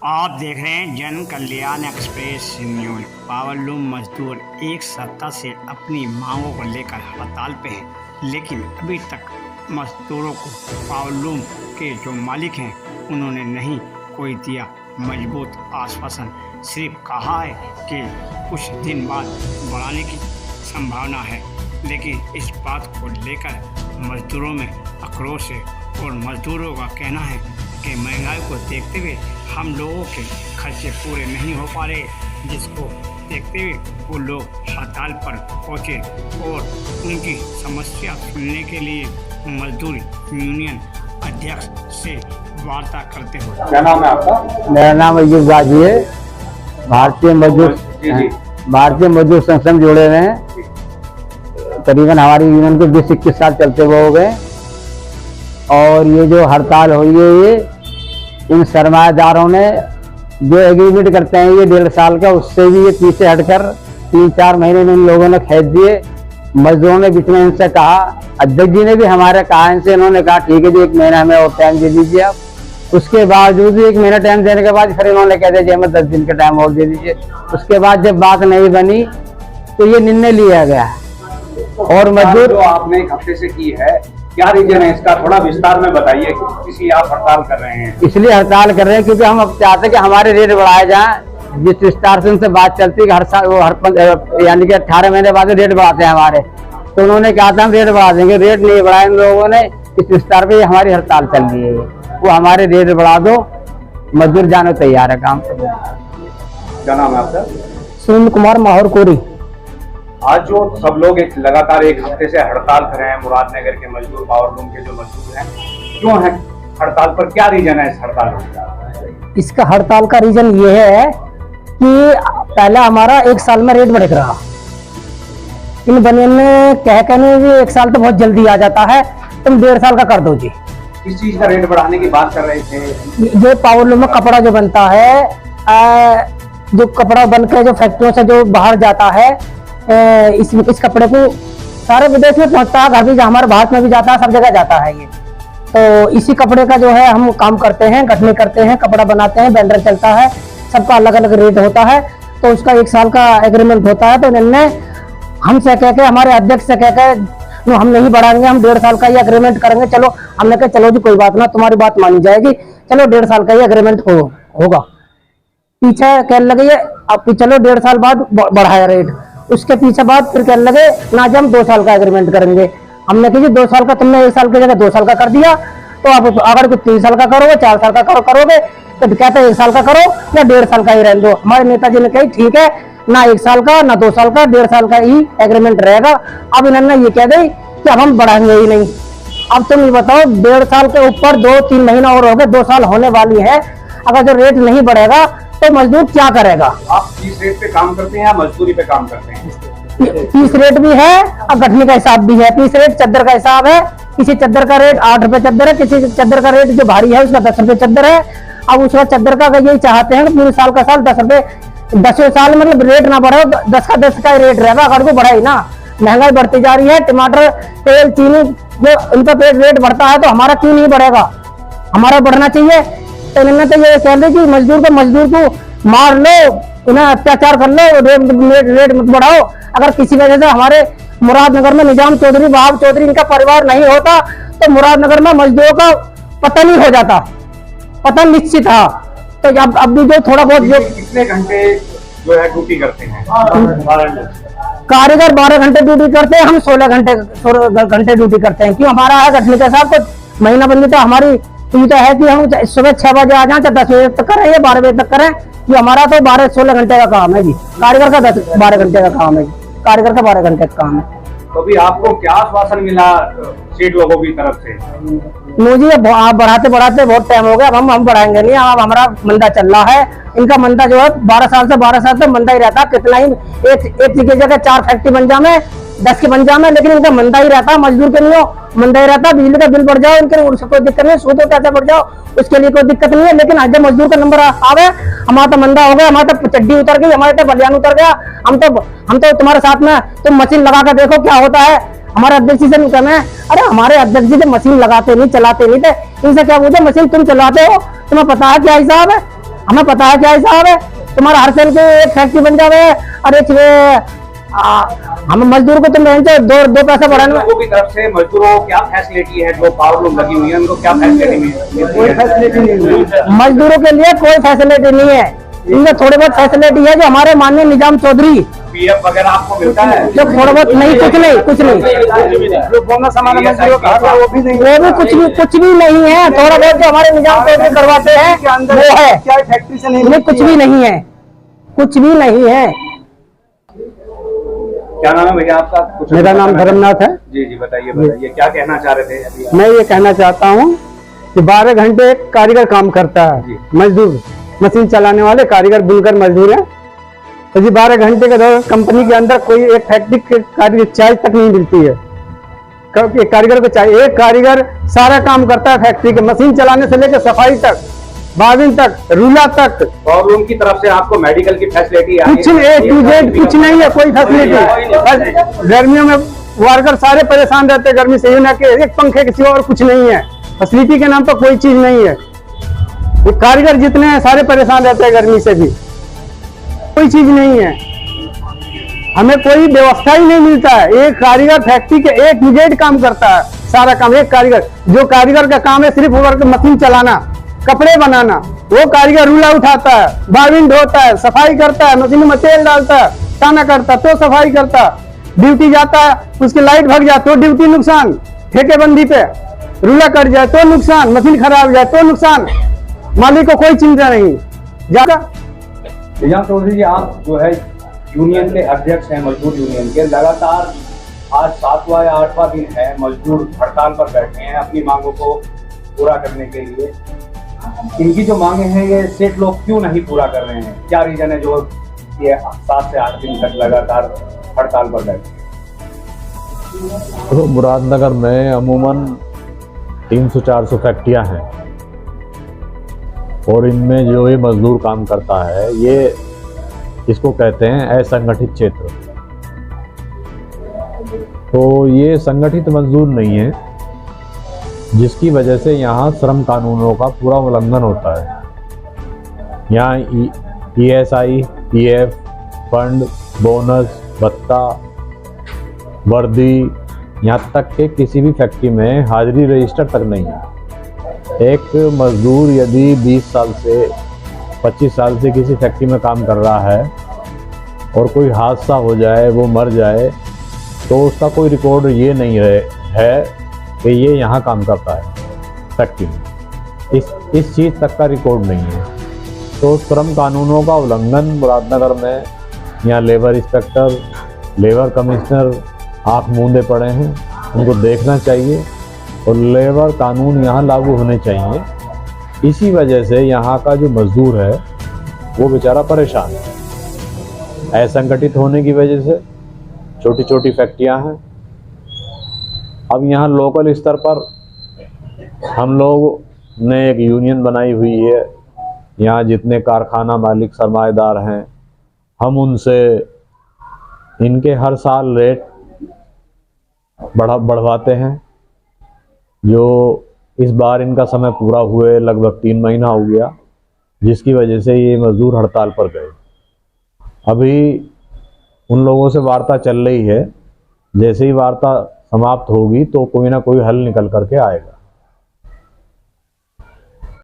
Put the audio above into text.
आप देख रहे हैं जन कल्याण एक्सप्रेस न्यूज। पावरलूम मजदूर एक सप्ताह से अपनी मांगों को लेकर हड़ताल पे हैं, लेकिन अभी तक मजदूरों को पावरलूम के जो मालिक हैं उन्होंने नहीं कोई दिया मजबूत आश्वासन। सिर्फ कहा है कि कुछ दिन बाद बढ़ाने की संभावना है, लेकिन इस बात को लेकर मजदूरों में आक्रोश है और मजदूरों का कहना है कि महंगाई को देखते हुए हम लोगों के खर्चे पूरे नहीं हो पा रहे, जिसको देखते हुए वो लोग हड़ताल पर पहुंचे और उनकी समस्या सुनने के लिए मजदूर यूनियन अध्यक्ष से वार्ता करते हुए। क्या नाम है आपका? मेरा नाम अयूब गाजी है। भारतीय मजदूर संघ से जुड़े हुए हैं। करीबन हमारी यूनियन के 20-21 साल चलते हुए हो गए और ये जो हड़ताल हुई है ये इन सरमायादारों ने जो एग्रीमेंट करते हैं ये 1.5 साल का, उससे भी ये पीछे हटकर 3-4 महीने में इन लोगों ने खींच दिए। मजदूरों ने बीच में इनसे कहा, अध्यक्ष जी ने भी हमारे कहा, इनसे इन्होंने कहा ठीक है जी 1 महीना हमें और टाइम दे दीजिए आप। उसके बावजूद 1 महीना टाइम देने के बाद फिर इन्होंने कह दिया जी हमें 10 दिन का टाइम और दे दीजिए। उसके बाद जब बात नहीं बनी तो ये निर्णय लिया गया और मजदूर जो आपने एक हफ्ते से की है, क्या रीजन है इसका? थोड़ा विस्तार में बताइए। इसलिए आप हड़ताल कर रहे हैं? इसलिए हड़ताल कर रहे हैं क्योंकि हम अब चाहते हैं कि हमारे रेट बढ़ाए जाएं। जिस विस्तार से उनसे बात चलती है कि हर साल वो यानी कि 18 महीने बाद रेट बढ़ाते हैं हमारे, तो उन्होंने कहा था हम रेट बढ़ा देंगे। रेट नहीं बढ़ाए इन लोगों ने। इस विस्तार पे हमारी हड़ताल चल रही है। वो हमारे रेट बढ़ा दो, मजदूर जाने तैयार है काम करने। क्या नाम है आपका? सुनील कुमार माहौर कोरी। आज जो सब लोग लगातार एक हफ्ते से हड़ताल कर रहे हैं, मुरादनगर के मजदूर, पावरलूम के जो मजदूर हैं, क्यों है हड़ताल पर? क्या रीजन है इस हड़ताल का? इसका हड़ताल का रीजन ये है कि पहला हमारा 1 साल में रेट बढ़ रहा। इन बनियन ने कहने भी 1 साल तो बहुत जल्दी आ जाता है, तुम 1.5 साल का कर दो जी। किस चीज का रेट बढ़ाने की बात कर रहे थे? जो पावरलूम में कपड़ा जो बनता है, जो कपड़ा बनकर जो फैक्ट्रियों से जो बाहर जाता है, इस कपड़े को सारे विदेश में पहुंचता है, घर भी हमारे भारत में भी जाता है, सब जगह जाता है ये। तो इसी कपड़े का जो है हम काम करते हैं, गठनी करते हैं, कपड़ा बनाते हैं, बेंडर चलता है, सबका अलग अलग रेट होता है। तो उसका 1 साल का एग्रीमेंट होता है। तो इन्होंने हमसे कह के, हमारे अध्यक्ष से कह के हम नहीं बढ़ाएंगे, हम 1.5 साल का ही एग्रीमेंट करेंगे। चलो हमने कहा चलो जी कोई बात ना, तुम्हारी बात मानी जाएगी, चलो 1.5 साल का ही एग्रीमेंट होगा। पीछे कहने लगे अब चलो 1.5 साल बाद बढ़ाया रेट। उसके पीछे बाद फिर कहने लगे ना जी हम 2 साल का एग्रीमेंट करेंगे। हमने कहा 2 साल का, तुमने 1 साल की जगह 2 साल का कर दिया, तो आप अगर कुछ 3 साल का करोगे, 4 साल का करोगे तो कहते हैं 1 साल का करो या 1.5 साल का ही रहने दो। हमारे नेताजी ने कही ठीक है, ना 1 साल का ना 2 साल का, 1.5 साल का ही एग्रीमेंट रहेगा। अब इन्होंने ये कह दी कि अब हम बढ़ाएंगे ही नहीं। अब तुम ये बताओ, 1.5 साल के ऊपर 2-3 महीना और हो गए, 2 साल होने वाली है। अगर जो रेट नहीं बढ़ेगा तो मजदूर क्या करेगा? आप किस रेट पे काम करते हैं या मजदूरी पे काम करते हैं? पीस रेट भी है और गठनी का हिसाब भी है। पीस रेट चद्दर का हिसाब है। किसी चद्दर का रेट 8 रुपए चद्दर है, किसी चद्दर का रेट जो भारी है उसका 10 रुपए चद्दर है। अब उसका चद्दर का यही चाहते हैं कि पूरे साल का साल 10 रुपए, 10वें साल मतलब रेट ना बढ़े, 10 का 10 का रेट रहेगा। अगर को बढ़ा ही ना, महंगाई बढ़ती जा रही है, टमाटर, तेल, चीनी, जो इनका रेट बढ़ता है तो हमारा क्यों नहीं बढ़ेगा? हमारा बढ़ना चाहिए। तो इन्होंने तो ये कह दी कि मजदूर को मार लो, उन्हें अत्याचार कर लो, रेट मत बढ़ाओ। अगर किसी वजह से हमारे मुरादनगर में निजाम चौधरी, वहाब चौधरी, इनका परिवार नहीं होता तो मुरादनगर में मजदूरों का पतन ही हो जाता, पतन निश्चित था। तो अब भी जो थोड़ा बहुत जो कितने घंटे जो है ड्यूटी करते हैं? कारीगर 12 घंटे ड्यूटी करते हैं, हम 16 घंटे ड्यूटी करते हैं। क्यों? हमारा है गठनी के साथ तो महीना बंदी, तो हमारी तो है कि हम सुबह 6 बजे आ जाए, चाहे 10 बजे तक करें या 12 बजे तक करें। ये हमारा तो 12-16 घंटे का काम है जी। कारीगर का 10-12 घंटे का काम है, कारीगर का 12 घंटे का काम है। तो भी आपको क्या आश्वासन मिला सीट लोगों की तरफ से? मुझे आप बढ़ाते बहुत टाइम हो गया, अब हम बढ़ाएंगे नहीं। अब हमारा मंदा चल रहा है। इनका मंदा जो है 12 साल तक मंदा ही रहता। कितना ही एक जगह 4 फैक्ट्री बन जाए, 10 के बन जाए, लेकिन इनका मंदा ही रहता। मजदूर के लिए मंदा ही रहता। बिजली का बिल बढ़ जाओ, इनके कोई दिक्कत नहीं, सूद पैसा बढ़ जाओ, उसके लिए कोई दिक्कत नहीं है। लेकिन आज जब मजदूर का नंबर आवे, हमारा तो मंदा हो गया, हमारा तो चड्डी उतर गई, हमारे तो बलियान उतर गया। हम तो तुम्हारे साथ में तुम मशीन लगा कर देखो क्या होता है। हमारे अध्यक्ष जी से कहना है, अरे हमारे अध्यक्ष जी तो मशीन लगाते नहीं, चलाते नहीं थे। इनसे क्या पूछे, मशीन तुम चलाते हो, तुम्हें पता है क्या हिसाब है? हमें पता है क्या हिसाब है, तुम्हारा हर साल के एक फैक्ट्री बन जावे। अरे हम मजदूर को तुम दो पैसा बढ़ाने में। लोगों की तरफ से मजदूरों को क्या फैसिलिटी है, जो पावर लूम लगी हुई है उनको क्या फैसिलिटी मिली? कोई फैसिलिटी नहीं है मजदूरों के लिए, कोई फैसिलिटी नहीं है। इनमें थोड़े बहुत फैसिलिटी है जो हमारे माननीय निजाम चौधरी, पीएफ वगैरह आपको मिलता है? जो थोड़ा बहुत नहीं, कुछ नहीं, जो बोनस हमारे मजदूरों का आता है वो भी नहीं, वो भी कुछ भी नहीं है। थोड़ा बहुत जो हमारे निजाम चौधरी करवाते हैं वो है, क्या फैक्ट्री से नहीं? कुछ भी नहीं है, कुछ भी नहीं है। क्या नाम है भैया आपका? कुछ मेरा नाम धर्मनाथ है। जी जी बताइए क्या कहना चाह रहे थे अभी? मैं ये कहना चाहता हूँ कि 12 घंटे एक कारीगर काम करता जी। है, मजदूर मशीन चलाने वाले कारीगर बुनकर मजदूर हैं। तो जी 12 घंटे के दौरान कंपनी के अंदर कोई एक फैक्ट्री के कारीगर चाय तक नहीं मिलती है। क्योंकि कारीगर को चाहिए, एक कारीगर सारा काम करता है फैक्ट्री के, मशीन चलाने से लेकर सफाई तक, बाविन तक, रूला तक। पावर लूम की तरफ से आपको मेडिकल की फैसिलिटी कुछ A to Z कुछ नहीं है, कोई फैसिलिटी। बस गर्मियों में वर्कर सारे परेशान रहते हैं गर्मी से, ना कि एक पंखे के सिवा और कुछ नहीं है। फैसिलिटी के नाम पर कोई चीज नहीं है। ये कारीगर जितने हैं सारे परेशान रहते हैं गर्मी से भी, कोई चीज नहीं है। हमें कोई व्यवस्था ही नहीं मिलता है। एक कारीगर फैक्ट्री के A to Z काम करता है, सारा काम एक कारीगर। जो कारीगर का काम है सिर्फ वर्क मशीन चलाना, कपड़े बनाना, वो कारीगर रूला उठाता है, बाविन ढोता है, सफाई करता है, मशीन में तेल डालता है, टाना करता तो सफाई करता, ड्यूटी जाता है, उसकी लाइट भग जाए तो ड्यूटी नुकसान, ठेकेबंदी पे रूला कट जाए तो नुकसान, मशीन खराब हो जाए तो नुकसान, मालिक को कोई चिंता नहीं। ज्यादा निजाम चौधरी जी, आप जो है यूनियन के अध्यक्ष हैं, मजदूर यूनियन के, लगातार आज 7वां या 8वां दिन है मजदूर हड़ताल पर बैठे हैं अपनी मांगों को पूरा करने के लिए। इनकी जो मांगे हैं ये सेठ लोग क्यों नहीं पूरा कर रहे हैं? क्या रीजन है जो ये 7 से 8 दिन तक लगातार हड़ताल पर बैठे हैं? तो मुरादनगर में अमूमन 300-400 फैक्ट्रियां हैं और इनमें जो ये मजदूर काम करता है ये इसको कहते हैं असंगठित क्षेत्र। तो ये संगठित मजदूर नहीं है, जिसकी वजह से यहाँ श्रम कानूनों का पूरा उल्लंघन होता है। यहाँ ESI, PF, फंड, बोनस, भत्ता, वर्दी, यहाँ तक कि किसी भी फैक्ट्री में हाजिरी रजिस्टर तक नहीं है। एक मजदूर यदि 20 साल से 25 साल से किसी फैक्ट्री में काम कर रहा है और कोई हादसा हो जाए, वो मर जाए, तो उसका कोई रिकॉर्ड ये नहीं है कि ये यहाँ काम करता है फैक्ट्री में। इस चीज़ तक का रिकॉर्ड नहीं है। तो श्रम कानूनों का उल्लंघन मुरादनगर में यहाँ लेबर इंस्पेक्टर, लेबर कमिश्नर आँख मूंदे पड़े हैं, उनको देखना चाहिए और लेबर कानून यहाँ लागू होने चाहिए। इसी वजह से यहाँ का जो मजदूर है वो बेचारा परेशान है। असंगठित होने की वजह से छोटी छोटी फैक्ट्रियाँ हैं। अब यहाँ लोकल स्तर पर हम लोग ने एक यूनियन बनाई हुई है। यहाँ जितने कारखाना मालिक सरमाएदार हैं, हम उनसे इनके हर साल रेट बढ़वाते हैं। जो इस बार इनका समय पूरा हुए लगभग 3 महीना हो गया, जिसकी वजह से ये मजदूर हड़ताल पर गए। अभी उन लोगों से वार्ता चल रही है, जैसे ही वार्ता समाप्त होगी तो कोई ना कोई हल निकल करके आएगा।